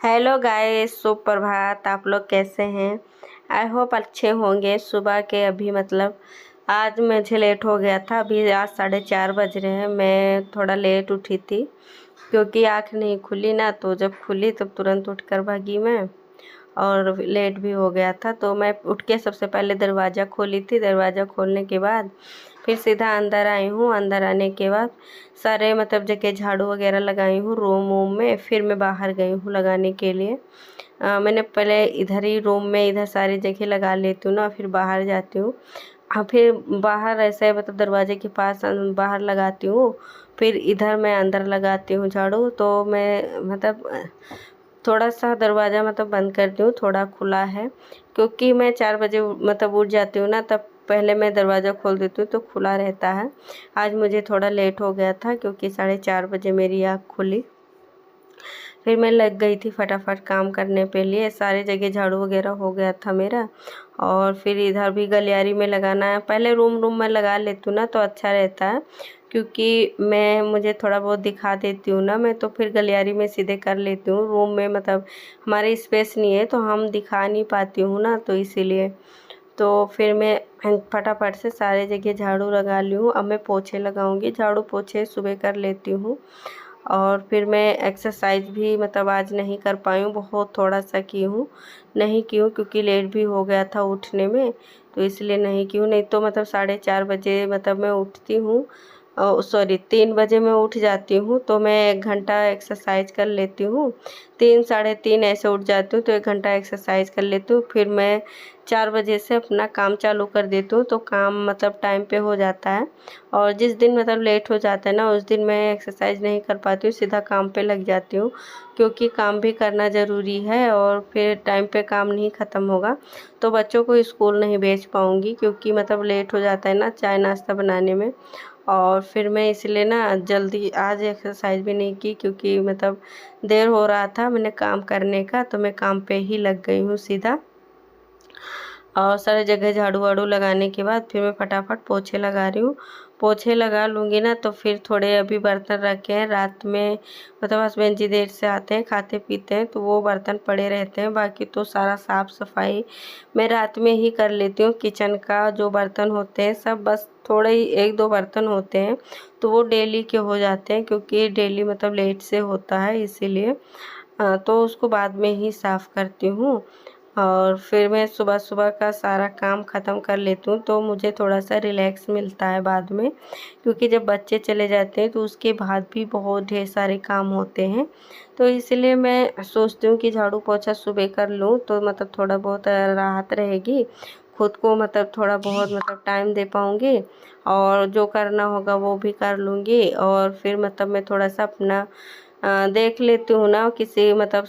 Hello guys, सुप्रभात। आप लोग कैसे हैं? आई होप अच्छे होंगे। सुबह के अभी मतलब आज मुझे लेट हो गया था। अभी आज 4:30 बज रहे हैं। मैं थोड़ा लेट उठी थी क्योंकि आँख नहीं खुली ना, तो जब खुली तब तुरंत उठकर भागी मैं और लेट भी हो गया था। तो मैं उठ के सबसे पहले दरवाज़ा खोली थी। दरवाज़ा खोलने के बाद फिर सीधा अंदर आई हूँ। अंदर आने के बाद सारे मतलब जगह झाड़ू वगैरह लगाई हूँ रूम वूम में। फिर मैं बाहर गई हूँ लगाने के लिए। मैंने पहले इधर ही रूम में इधर सारी जगह लगा लेती हूँ ना, फिर बाहर जाती हूँ। फिर बाहर ऐसे मतलब दरवाजे के पास बाहर लगाती हूँ। फिर इधर मैं अंदर लगाती हूँ झाड़ू। तो मैं मतलब थोड़ा सा दरवाज़ा मतलब बंद करती हूँ, थोड़ा खुला है क्योंकि मैं 4 बजे मतलब उठ जाती हूँ ना, तब पहले मैं दरवाज़ा खोल देती हूँ तो खुला रहता है। आज मुझे थोड़ा लेट हो गया था क्योंकि 4:30 बजे मेरी आँख खुली। फिर मैं लग गई थी फटाफट काम करने के लिए। सारे जगह झाड़ू वगैरह हो गया था मेरा। और फिर इधर भी गलियारी में लगाना है। पहले रूम में लगा लेती हूँ ना तो अच्छा रहता है क्योंकि मुझे थोड़ा बहुत दिखा देती हूँ ना मैं, तो फिर गलियारी में सीधे कर लेती हूँ। रूम में मतलब हमारे स्पेस नहीं है तो हम दिखा नहीं पाती हूँ ना, तो इसीलिए तो फिर मैं फटाफट से सारे जगह झाड़ू लगा ली हूँ। अब मैं पोछे लगाऊंगी। झाड़ू पोछे सुबह कर लेती हूँ। और फिर मैं एक्सरसाइज भी मतलब आज नहीं कर पाई हूँ, बहुत थोड़ा सा की हूँ। नहीं की हूँ क्योंकि लेट भी हो गया था उठने में, तो इसलिए नहीं की हूँ। नहीं तो मतलब 4:30 बजे मतलब मैं उठती हूँ। सॉरी 3 बजे मैं उठ जाती हूँ तो मैं 1 घंटा एक्सरसाइज कर लेती हूँ। 3 साढ़े 3 ऐसे उठ जाती हूँ तो 1 घंटा एक्सरसाइज कर लेती हूँ। फिर मैं 4 बजे से अपना काम चालू कर देती हूँ तो काम मतलब टाइम पे हो जाता है। और जिस दिन मतलब लेट हो जाता है ना, उस दिन मैं एक्सरसाइज नहीं कर पाती हूँ, सीधा काम पे लग जाती हूँ क्योंकि काम भी करना ज़रूरी है। और फिर टाइम पे काम नहीं ख़त्म होगा तो बच्चों को स्कूल नहीं भेज पाऊँगी क्योंकि मतलब लेट हो जाता है ना चाय नाश्ता बनाने में। और फिर मैं इसलिए ना जल्दी आज एक्सरसाइज भी नहीं की क्योंकि मतलब देर हो रहा था मैंने काम करने का, तो मैं काम पे ही लग गई हूँ सीधा। और सारी जगह झाड़ू वाड़ू लगाने के बाद फिर मैं फटाफट पोछे लगा रही हूँ। पोछे लगा लूँगी ना तो फिर थोड़े अभी बर्तन रखे हैं रात में, मतलब हस्बैंड जी देर से आते हैं खाते पीते हैं तो वो बर्तन पड़े रहते हैं। बाकी तो सारा साफ़ सफाई मैं रात में ही कर लेती हूँ। किचन का जो बर्तन होते हैं सब, बस थोड़े ही 1-2 बर्तन होते हैं तो वो डेली के हो जाते हैं क्योंकि डेली मतलब लेट से होता है इसीलिए। तो उसको बाद में ही साफ़ करती हूँ। और फिर मैं सुबह सुबह का सारा काम ख़त्म कर लेती हूँ तो मुझे थोड़ा सा रिलैक्स मिलता है बाद में, क्योंकि जब बच्चे चले जाते हैं तो उसके बाद भी बहुत ढेर सारे काम होते हैं। तो इसलिए मैं सोचती हूँ कि झाड़ू पोछा सुबह कर लूँ तो मतलब थोड़ा बहुत राहत रहेगी। खुद को मतलब थोड़ा बहुत मतलब टाइम दे पाऊँगी और जो करना होगा वो भी कर लूँगी। और फिर मतलब मैं थोड़ा सा अपना देख लेती हूँ ना, किसी मतलब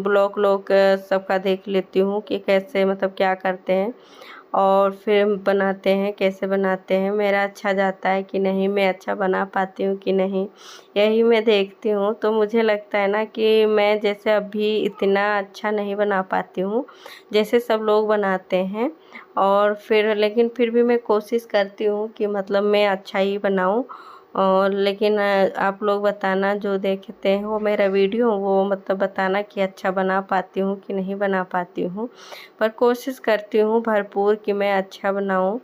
ब्लॉग लोग सबका देख लेती हूँ कि कैसे मतलब क्या करते हैं और फिर बनाते हैं, कैसे बनाते हैं, मेरा अच्छा जाता है कि नहीं, मैं अच्छा बना पाती हूँ कि नहीं, यही मैं देखती हूँ। तो मुझे लगता है ना कि मैं जैसे अभी इतना अच्छा नहीं बना पाती हूँ जैसे सब लोग बनाते हैं। और फिर लेकिन फिर भी मैं कोशिश करती हूँ कि मतलब मैं अच्छा ही बनाऊँ। और लेकिन आप लोग बताना जो देखते हैं वो मेरा वीडियो, वो मतलब बताना कि अच्छा बना पाती हूँ कि नहीं बना पाती हूँ। पर कोशिश करती हूँ भरपूर कि मैं अच्छा बनाऊँ।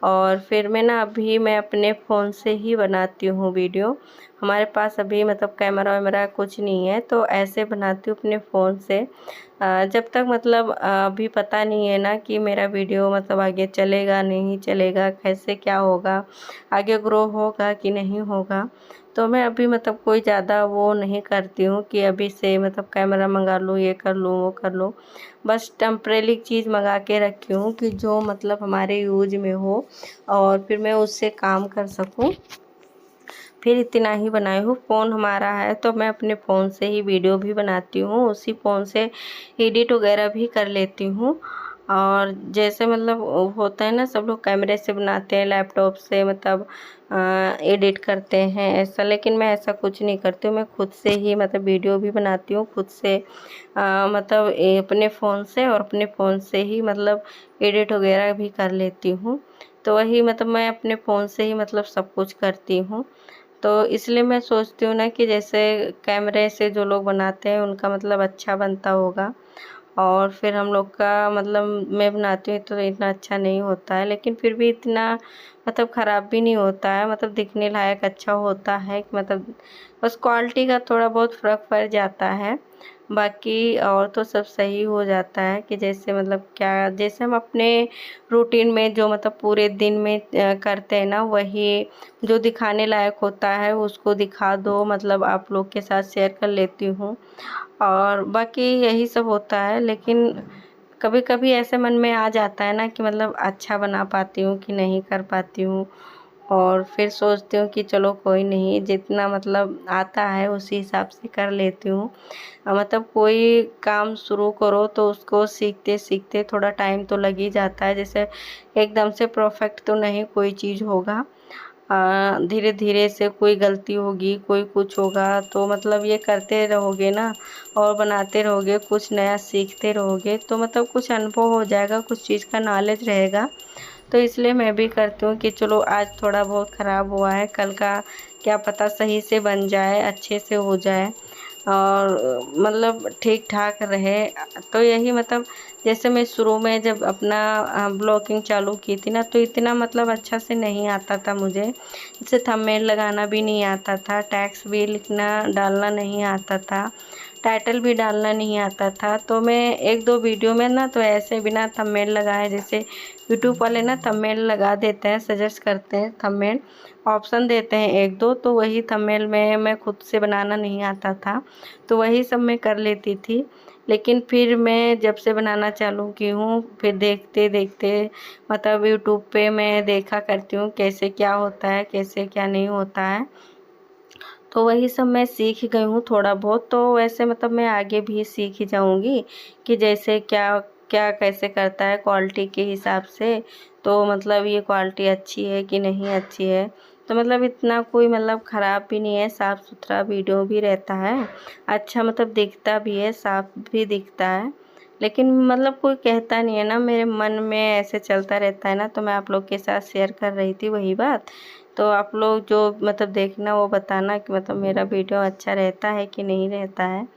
और फिर मैं अपने फ़ोन से ही बनाती हूँ वीडियो। हमारे पास अभी मतलब कैमरा वैमरा कुछ नहीं है तो ऐसे बनाती हूँ अपने फ़ोन से। जब तक मतलब अभी पता नहीं है ना कि मेरा वीडियो मतलब आगे चलेगा नहीं चलेगा, कैसे क्या होगा, आगे ग्रो होगा कि नहीं होगा। तो मैं अभी मतलब कोई ज़्यादा वो नहीं करती हूँ कि अभी से मतलब कैमरा मंगा लूँ, ये कर लूँ, वो कर लूँ। बस टेम्परेरी चीज़ मंगा के रखी हूँ कि जो मतलब हमारे यूज में हो और फिर मैं उससे काम कर सकूँ। फिर इतना ही बनाई हूँ। फ़ोन हमारा है तो मैं अपने फ़ोन से ही वीडियो भी बनाती हूँ, उसी फ़ोन से एडिट वगैरह भी कर लेती हूँ। और जैसे मतलब होता है ना, सब लोग कैमरे से बनाते हैं, लैपटॉप से मतलब एडिट करते हैं ऐसा, लेकिन मैं ऐसा कुछ नहीं करती हूँ। मैं खुद से ही मतलब वीडियो भी बनाती हूँ खुद से, मतलब अपने फ़ोन से, और अपने फ़ोन से ही मतलब एडिट वगैरह भी कर लेती हूँ। तो वही मतलब मैं अपने फ़ोन से ही मतलब सब कुछ करती हूँ। तो इसलिए मैं सोचती हूँ ना कि जैसे कैमरे से जो लोग बनाते हैं उनका मतलब अच्छा बनता होगा, और फिर हम लोग का मतलब मैं बनाती हूँ तो इतना अच्छा नहीं होता है, लेकिन फिर भी इतना मतलब ख़राब भी नहीं होता है, मतलब दिखने लायक अच्छा होता है कि मतलब बस क्वालिटी का थोड़ा बहुत फ़र्क पड़ जाता है। बाकी और तो सब सही हो जाता है कि जैसे मतलब क्या जैसे हम अपने रूटीन में जो मतलब पूरे दिन में करते हैं ना, वही जो दिखाने लायक होता है उसको दिखा दो, मतलब आप लोग के साथ शेयर कर लेती हूँ। और बाकी यही सब होता है, लेकिन कभी-कभी ऐसे मन में आ जाता है ना कि मतलब अच्छा बना पाती हूँ कि नहीं कर पाती हूँ, और फिर सोचती हूँ कि चलो कोई नहीं, जितना मतलब आता है उसी हिसाब से कर लेती हूँ। मतलब कोई काम शुरू करो तो उसको सीखते-सीखते थोड़ा टाइम तो लग ही जाता है, जैसे एकदम से परफेक्ट तो नहीं कोई चीज़ होगा। धीरे-धीरे से कोई गलती होगी, कोई कुछ होगा, तो मतलब ये करते रहोगे ना और बनाते रहोगे, कुछ नया सीखते रहोगे, तो मतलब कुछ अनुभव हो जाएगा, कुछ चीज़ का नॉलेज रहेगा। तो इसलिए मैं भी करती हूँ कि चलो आज थोड़ा बहुत ख़राब हुआ है, कल का क्या पता सही से बन जाए, अच्छे से हो जाए, और मतलब ठीक-ठाक रहे। तो यही मतलब जैसे मैं शुरू में जब अपना ब्लॉगिंग चालू की थी ना, तो इतना मतलब अच्छा से नहीं आता था मुझे। जैसे थंबनेल लगाना भी नहीं आता था, टैग्स भी लिखना डालना नहीं आता था, टाइटल भी डालना नहीं आता था। तो मैं 1-2 वीडियो में ना तो ऐसे बिना थंबनेल लगाए, जैसे यूट्यूब वाले ना थंबनेल लगा देते हैं, सजेस्ट करते हैं थंबनेल, ऑप्शन देते हैं 1-2, तो वही थंबनेल में मैं खुद से बनाना नहीं आता था, तो वही सब मैं कर लेती थी। लेकिन फिर मैं जब से बनाना चालू की हूँ, फिर देखते-देखते मतलब यूट्यूब पे मैं देखा करती हूँ कैसे क्या होता है, कैसे क्या नहीं होता है। तो वही सब मैं सीख गई हूँ थोड़ा बहुत, तो वैसे मतलब मैं आगे भी सीख ही जाऊँगी कि जैसे क्या क्या कैसे करता है क्वालिटी के हिसाब से, तो मतलब ये क्वालिटी अच्छी है कि नहीं अच्छी है। तो मतलब इतना कोई मतलब ख़राब भी नहीं है, साफ़-सुथरा वीडियो भी रहता है, अच्छा मतलब दिखता भी है, साफ़ भी दिखता है। लेकिन मतलब कोई कहता नहीं है ना, मेरे मन में ऐसे चलता रहता है ना, तो मैं आप लोग के साथ शेयर कर रही थी वही बात। तो आप लोग जो मतलब देखना वो बताना कि मतलब मेरा वीडियो अच्छा रहता है कि नहीं रहता है।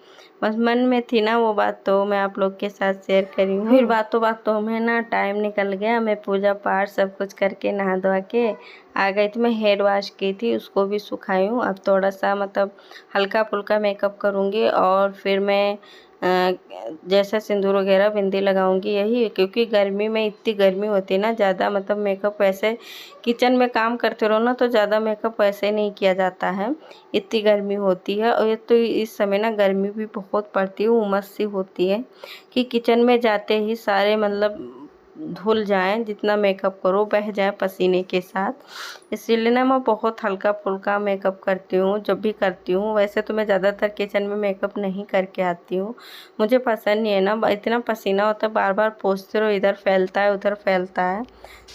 बस मन में थी ना वो बात, तो मैं आप लोग के साथ शेयर करी हूँ। फिर बातों-बातों में ना टाइम निकल गया, मैं पूजा-पाठ सब कुछ करके नहा-धोआ के आ गई थी। मैं हेयर वॉश की थी, उसको भी सुखाई हूँ। अब थोड़ा-सा मतलब हल्का-फुल्का मेकअप करूँगी, और फिर मैं जैसे सिंदूर वगैरह बिंदी लगाऊँगी यही, क्योंकि गर्मी में इतनी गर्मी होती है ना, ज़्यादा मतलब मेकअप वैसे किचन में काम करते रहो ना तो ज़्यादा मेकअप वैसे नहीं किया जाता है, इतनी गर्मी होती है। और ये तो इस समय ना गर्मी भी बहुत पड़ती है, उमस सी होती है कि किचन में जाते ही सारे मतलब धुल जाएँ, जितना मेकअप करो बह जाए पसीने के साथ। इसीलिए ना मैं बहुत हल्का-फुल्का मेकअप करती हूँ, जब भी करती हूँ। वैसे तो मैं ज़्यादातर किचन में मेकअप नहीं करके आती हूँ, मुझे पसंद नहीं है ना, इतना पसीना होता है, बार-बार पोंछते रहो, इधर फैलता है, उधर फैलता है।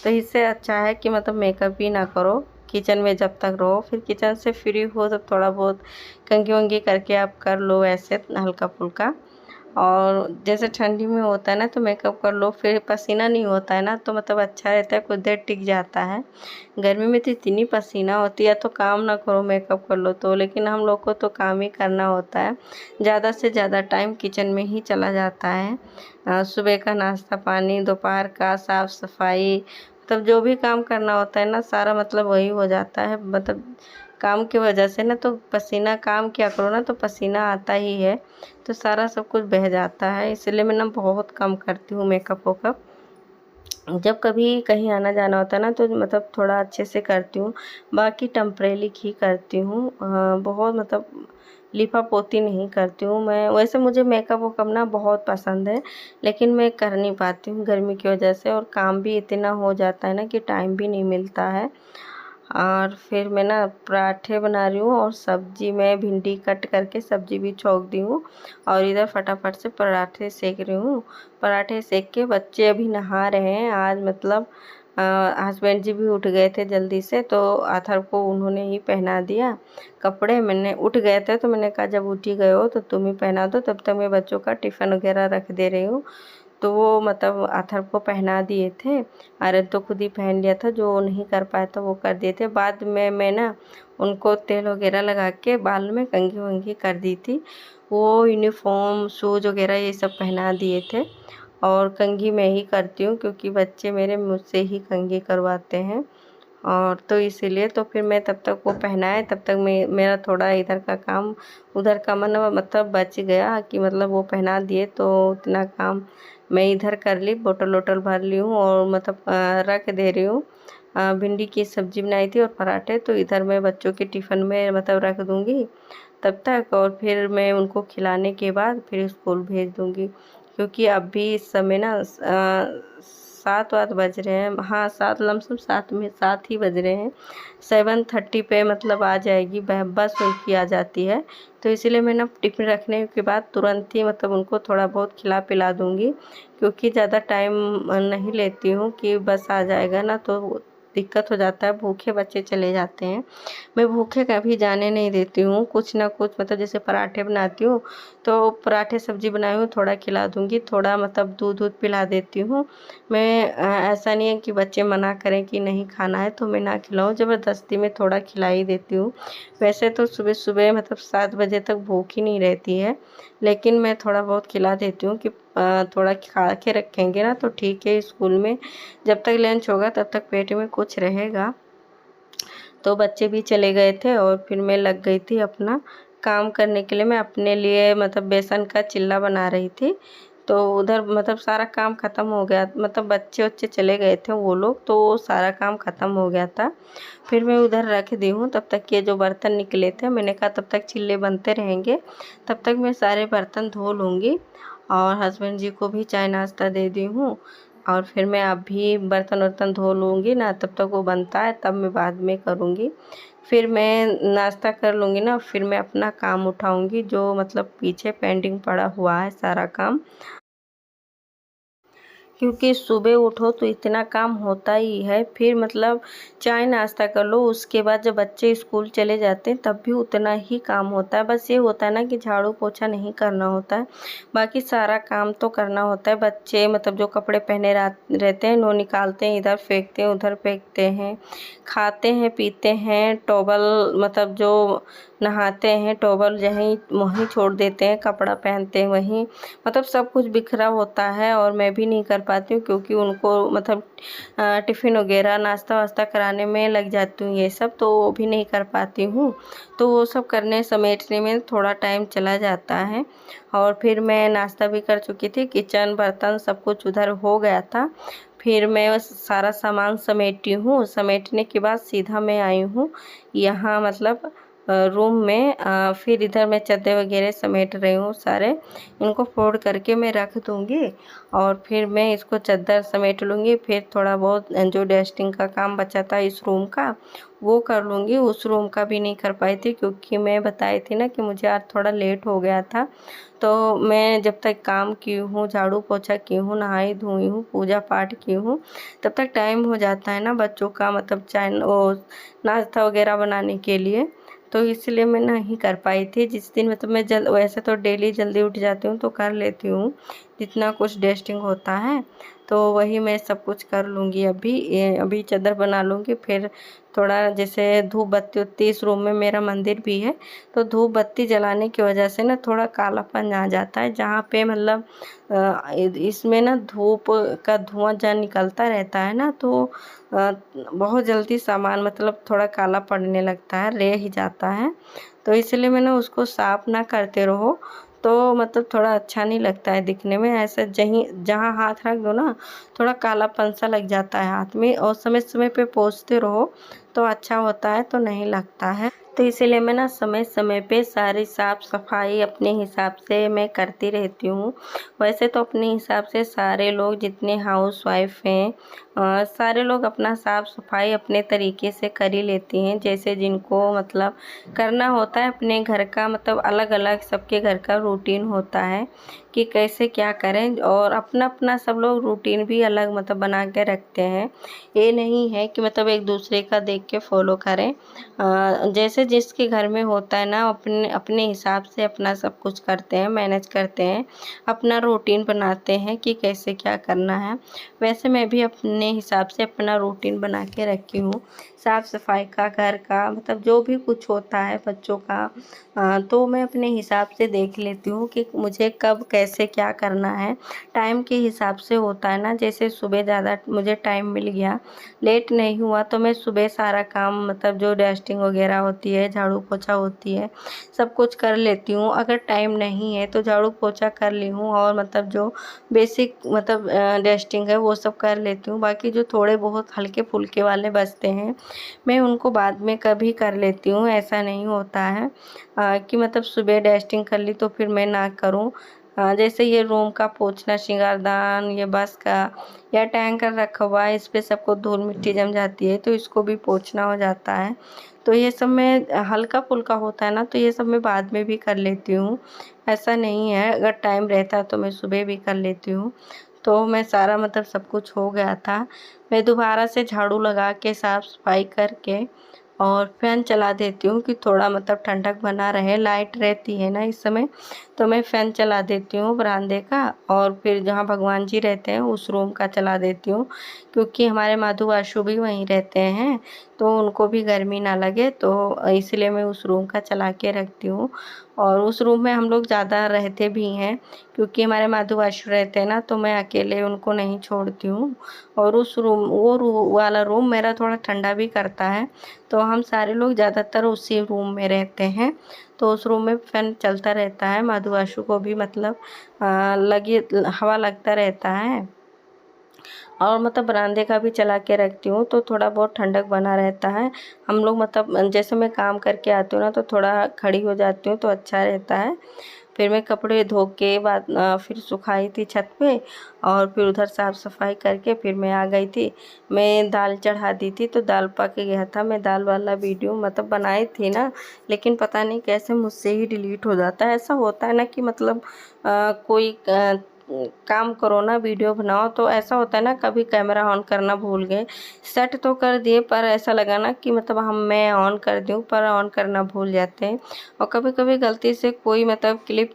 तो इससे अच्छा है कि मतलब मेकअप ही ना करो, किचन में जब तक रहो। फिर किचन से फ्री हो तब थोड़ा बहुत कंघी-वंघी करके आप कर लो ऐसे हल्का-फुल्का। और जैसे ठंडी में होता है ना तो मेकअप कर लो, फिर पसीना नहीं होता है ना, तो मतलब अच्छा रहता है, कुछ देर टिक जाता है। गर्मी में तो इतनी पसीना होती है, तो काम ना करो मेकअप कर लो तो, लेकिन हम लोग को तो काम ही करना होता है। ज़्यादा से ज़्यादा टाइम किचन में ही चला जाता है। सुबह का नाश्ता पानी, दोपहर का साफ़-सफाई, मतलब जो भी काम करना होता है ना सारा मतलब वही हो जाता है। मतलब काम की वजह से ना तो पसीना, काम किया करो ना तो पसीना आता ही है, तो सारा सब कुछ बह जाता है। इसलिए मैं ना बहुत कम करती हूँ मेकअप-वेकअप। जब कभी कहीं आना-जाना होता है ना तो मतलब थोड़ा अच्छे से करती हूँ, बाकी टेम्परेरी ही करती हूँ। बहुत मतलब लिपा-पोती नहीं करती हूँ मैं। वैसे मुझे मेकअप-वेकअप ना बहुत पसंद है, लेकिन मैं कर नहीं पाती हूँ गर्मी की वजह से, और काम भी इतना हो जाता है ना कि टाइम भी नहीं मिलता है। और फिर मैं ना पराठे बना रही हूँ, और सब्ज़ी में भिंडी कट करके सब्ज़ी भी छौंक दी हूँ, और इधर फटाफट से पराठे सेक रही हूँ। पराठे सेक के बच्चे अभी नहा रहे हैं, आज मतलब हस्बैंड जी भी उठ गए थे जल्दी से, तो अथर्व को उन्होंने ही पहना दिया कपड़े। मैंने उठ गए थे तो मैंने कहा जब उठ ही गए हो तो तुम ही पहना दो, तब तक मैं बच्चों का टिफ़िन वगैरह रख दे रही हूँ। तो वो मतलब अथर्व को पहना दिए थे। आर्यन तो खुद ही पहन लिया था, जो नहीं कर पाया था वो कर दिए थे। बाद में मैं ना उनको तेल वगैरह लगा के बाल में कंघी वंघी कर दी थी। वो यूनिफॉर्म शूज़ वगैरह ये सब पहना दिए थे। और कंघी मैं ही करती हूँ क्योंकि बच्चे मेरे मुझसे ही कंघी करवाते हैं। और तो इसीलिए तो फिर मैं तब तक वो पहनाए, तब तक मेरा थोड़ा इधर का काम उधर का मतलब बच गया कि मतलब वो पहना दिए तो उतना काम मैं इधर कर ली। बोतल वोटल भर ली हूँ और मतलब रख दे रही हूँ। भिंडी की सब्जी बनाई थी और पराठे, तो इधर मैं बच्चों के टिफ़िन में मतलब रख दूँगी तब तक। और फिर मैं उनको खिलाने के बाद फिर स्कूल भेज दूँगी, क्योंकि अभी इस समय ना 7 बज रहे हैं। हाँ, 7 लमसम 7 ही बज रहे हैं। 7:30 पे मतलब आ जाएगी बस उनकी आ जाती है। तो इसीलिए मैं ना टिफ़िन रखने के बाद तुरंत ही मतलब उनको थोड़ा बहुत खिला पिला दूँगी, क्योंकि ज़्यादा टाइम नहीं लेती हूँ कि बस आ जाएगा ना तो दिक्कत हो जाता है, भूखे बच्चे चले जाते हैं। मैं भूखे कभी जाने नहीं देती हूँ। कुछ ना कुछ मतलब जैसे पराठे बनाती हूँ तो पराठे सब्जी बनाई हूँ थोड़ा खिला दूँगी, थोड़ा मतलब दूध पिला देती हूँ। मैं ऐसा नहीं है कि बच्चे मना करें कि नहीं खाना है तो मैं ना खिलाऊँ, ज़बरदस्ती में थोड़ा खिला ही देती हूँ। वैसे तो सुबह-सुबह मतलब 7 बजे तक भूख ही नहीं रहती है, लेकिन मैं थोड़ा बहुत खिला देती हूँ कि थोड़ा खा के रखेंगे ना तो ठीक है। स्कूल में जब तक लंच होगा तब तक पेट में कुछ रहेगा। तो बच्चे भी चले गए थे और फिर मैं लग गई थी अपना काम करने के लिए। मैं अपने लिए मतलब बेसन का चिल्ला बना रही थी, तो उधर मतलब सारा काम ख़त्म हो गया, मतलब बच्चे-वच्चे चले गए थे वो लोग, तो सारा काम ख़त्म हो गया था। फिर मैं उधर रख दी हूँ, तब तक ये जो बर्तन निकले थे मैंने कहा तब तक चिल्ले बनते रहेंगे, तब तक मैं सारे बर्तन धो लूँगी और हस्बैंड जी को भी चाय नाश्ता दे दी हूँ। और फिर मैं अभी बर्तन वर्तन धो लूँगी ना, तब तक वो बनता है तब मैं बाद में करूँगी। फिर मैं नाश्ता कर लूँगी ना, फिर मैं अपना काम उठाऊँगी जो मतलब पीछे पेंडिंग पड़ा हुआ है सारा काम। क्योंकि सुबह उठो तो इतना काम होता ही है, फिर मतलब चाय नाश्ता कर लो, उसके बाद जब बच्चे स्कूल चले जाते हैं तब भी उतना ही काम होता है। बस ये होता है ना कि झाड़ू पोछा नहीं करना होता है, बाकी सारा काम तो करना होता है। बच्चे मतलब जो कपड़े पहने रहते हैं वो निकालते हैं, इधर फेंकते हैं उधर फेंकते हैं, खाते हैं पीते हैं, टॉवल मतलब जो नहाते हैं टॉवल यहीं वहीं छोड़ देते हैं, कपड़ा पहनते हैं वहीं, मतलब सब कुछ बिखरा होता है। और मैं भी नहीं कर पाती हूँ क्योंकि उनको मतलब टिफ़िन वगैरह नाश्ता वास्ता कराने में लग जाती हूँ ये सब, तो वो भी नहीं कर पाती हूँ। तो वो सब करने समेटने में थोड़ा टाइम चला जाता है। और फिर मैं नाश्ता भी कर चुकी थी, किचन बर्तन सब कुछ उधर हो गया था। फिर मैं बस सारा सामान समेटी हूँ, समेटने के बाद सीधा मैं आई हूँ यहाँ मतलब रूम में। फिर इधर मैं चद्दर वगैरह समेट रही हूँ सारे, इनको फोल्ड करके मैं रख दूँगी और फिर मैं इसको चद्दर समेट लूँगी। फिर थोड़ा बहुत जो डस्टिंग का काम बचा था इस रूम का वो कर लूँगी। उस रूम का भी नहीं कर पाई थी क्योंकि मैं बताई थी ना कि मुझे आज थोड़ा लेट हो गया था, तो मैं जब तक काम की हूँ, झाड़ू पोछा की हूँ, नहाई धोई हूँ, पूजा पाठ की हूँ, तब तक टाइम हो जाता है ना बच्चों का मतलब चाय वो नाश्ता वगैरह बनाने के लिए। तो इसलिए मैं नहीं कर पाई थी जिस दिन मतलब मैं वैसे तो डेली जल्दी उठ जाती हूँ तो कर लेती हूँ जितना कुछ डस्टिंग होता है, तो वही मैं सब कुछ कर लूँगी। अभी चादर बना लूँगी, फिर थोड़ा जैसे धूप बत्ती उत्ती, इस रूम में मेरा मंदिर भी है तो धूप बत्ती जलाने की वजह से ना थोड़ा कालापन आ जाता है जहाँ पे मतलब इसमें ना धूप का धुआं जहाँ निकलता रहता है ना, तो बहुत जल्दी सामान मतलब थोड़ा काला पड़ने लगता है, रह ही जाता है। तो इसलिए मैंने उसको साफ़ ना करते रहो तो मतलब थोड़ा अच्छा नहीं लगता है दिखने में। ऐसा जहाँ हाथ रख दो ना थोड़ा कालापन सा लग जाता है हाथ में, और समय समय पे पोंछते रहो तो अच्छा होता है, तो नहीं लगता है। तो इसीलिए मैं ना समय समय पे सारी साफ़ सफाई अपने हिसाब से मैं करती रहती हूँ। वैसे तो अपने हिसाब से सारे लोग जितने हाउसवाइफ हैं सारे लोग अपना साफ़ सफाई अपने तरीके से कर ही लेती हैं, जैसे जिनको मतलब करना होता है। अपने घर का मतलब अलग अलग सबके घर का रूटीन होता है कि कैसे क्या करें, और अपना अपना सब लोग रूटीन भी अलग मतलब बना के रखते हैं। ये नहीं है कि मतलब एक दूसरे का देख के फॉलो करें। जैसे जिसके घर में होता है ना, अपने अपने हिसाब से अपना सब कुछ करते हैं, मैनेज करते हैं, अपना रूटीन बनाते हैं कि कैसे क्या करना है। वैसे मैं भी अपने हिसाब से अपना रूटीन बना के रखी हूँ। साफ़ सफाई का, घर का, मतलब जो भी कुछ होता है बच्चों का, तो मैं अपने हिसाब से देख लेती हूँ कि मुझे कब कैसे क्या करना है। टाइम के हिसाब से होता है ना, जैसे सुबह ज़्यादा मुझे टाइम मिल गया, लेट नहीं हुआ, तो मैं सुबह सारा काम, मतलब जो डस्टिंग वगैरह होती है, झाड़ू पोछा होती है, सब कुछ कर लेती हूँ। अगर टाइम नहीं है तो झाड़ू पोछा कर ली हूँ, और मतलब जो बेसिक मतलब डस्टिंग है वो सब कर लेती हूँ। बाकी जो थोड़े बहुत हल्के फुल्के वाले बचते हैं, मैं उनको बाद में कभी कर लेती हूँ। ऐसा नहीं होता है कि मतलब सुबह डस्टिंग कर ली तो फिर मैं ना करूँ। जैसे ये रूम का पोंछना, श्रृंगारदान, ये बस का या टैंकर रखा हुआ है, इस पे सबको धूल मिट्टी जम जाती है, तो इसको भी पोंछना हो जाता है। तो ये सब मैं हल्का फुल्का होता है ना, तो ये सब मैं बाद में भी कर लेती हूँ। ऐसा नहीं है, अगर टाइम रहता तो मैं सुबह भी कर लेती हूँ। तो मैं सारा मतलब सब कुछ हो गया था, मैं दोबारा से झाड़ू लगा के साफ़ सफाई करके और फ़ैन चला देती हूँ कि थोड़ा मतलब ठंडक बना रहे। लाइट रहती है ना इस समय, तो मैं फ़ैन चला देती हूँ बरामदे का, और फिर जहाँ भगवान जी रहते हैं उस रूम का चला देती हूँ, क्योंकि हमारे माधु वाशु भी वहीं रहते हैं, तो उनको भी गर्मी ना लगे, तो इसलिए मैं उस रूम का चला के रखती हूँ। और उस रूम में हम लोग ज़्यादा रहते भी हैं, क्योंकि हमारे माधु वाशु रहते हैं ना, तो मैं अकेले उनको नहीं छोड़ती हूँ। और उस रूम वो वाला रूम मेरा थोड़ा ठंडा भी करता है, तो हम सारे लोग ज़्यादातर उसी रूम में रहते हैं। तो उस रूम में फ़ैन चलता रहता है, माधु वाशु को भी मतलब लगी हवा लगता रहता है। और मतलब बरामदे का भी चला के रखती हूँ, तो थोड़ा बहुत ठंडक बना रहता है। हम लोग मतलब जैसे मैं काम करके आती हूँ ना, तो थोड़ा खड़ी हो जाती हूँ तो अच्छा रहता है। फिर मैं कपड़े धो के बाद फिर सुखाई थी छत पे, और फिर उधर साफ़ सफाई करके फिर मैं आ गई थी। मैं दाल चढ़ा दी थी, तो दाल पक गया था। मैं दाल वाला वीडियो मतलब बनाई थी ना, लेकिन पता नहीं कैसे मुझसे ही डिलीट हो जाता है। ऐसा होता है ना कि मतलब कोई काम करो ना, वीडियो बनाओ, तो ऐसा होता है ना, कभी कैमरा ऑन करना भूल गए। सेट तो कर दिए, पर ऐसा लगा ना कि मतलब मैं ऑन कर दूँ, पर ऑन करना भूल जाते हैं। और कभी कभी गलती से कोई मतलब क्लिप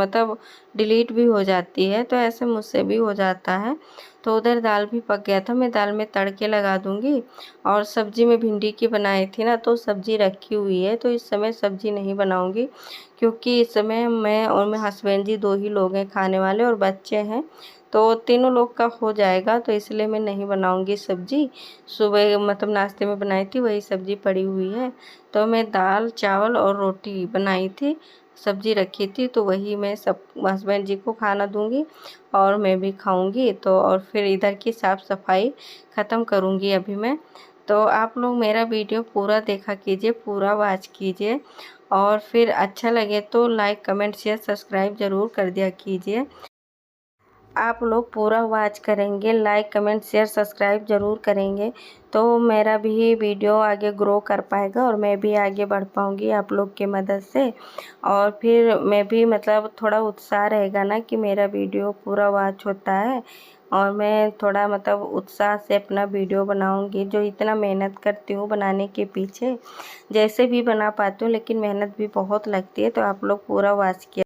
मतलब डिलीट भी हो जाती है, तो ऐसे मुझसे भी हो जाता है। तो उधर दाल भी पक गया था, मैं दाल में तड़के लगा दूंगी। और सब्जी में भिंडी की बनाई थी ना, तो सब्जी रखी हुई है, तो इस समय सब्जी नहीं बनाऊंगी, क्योंकि इस समय मैं और मेरे हस्बैंड जी 2 ही लोग हैं खाने वाले, और बच्चे हैं, तो तीनों लोग का हो जाएगा, तो इसलिए मैं नहीं बनाऊंगी सब्जी। सुबह मतलब नाश्ते में बनाई थी वही सब्जी पड़ी हुई है, तो मैं दाल चावल और रोटी बनाई थी, सब्जी रखी थी, तो वही मैं सब हस्बैंड जी को खाना दूंगी और मैं भी खाऊंगी। तो और फिर इधर की साफ़ सफाई ख़त्म करूंगी अभी मैं। तो आप लोग मेरा वीडियो पूरा देखा कीजिए, पूरा वॉच कीजिए, और फिर अच्छा लगे तो लाइक कमेंट शेयर सब्सक्राइब ज़रूर कर दिया कीजिए। आप लोग पूरा वॉच करेंगे, लाइक कमेंट शेयर सब्सक्राइब ज़रूर करेंगे, तो मेरा भी वीडियो आगे ग्रो कर पाएगा, और मैं भी आगे बढ़ पाऊँगी आप लोग की मदद से। और फिर मैं भी मतलब थोड़ा उत्साह रहेगा ना कि मेरा वीडियो पूरा वॉच होता है, और मैं थोड़ा मतलब उत्साह से अपना वीडियो बनाऊँगी। जो इतना मेहनत करती हूँ बनाने के पीछे, जैसे भी बना पाती हूँ, लेकिन मेहनत भी बहुत लगती है, तो आप लोग पूरा वॉच किया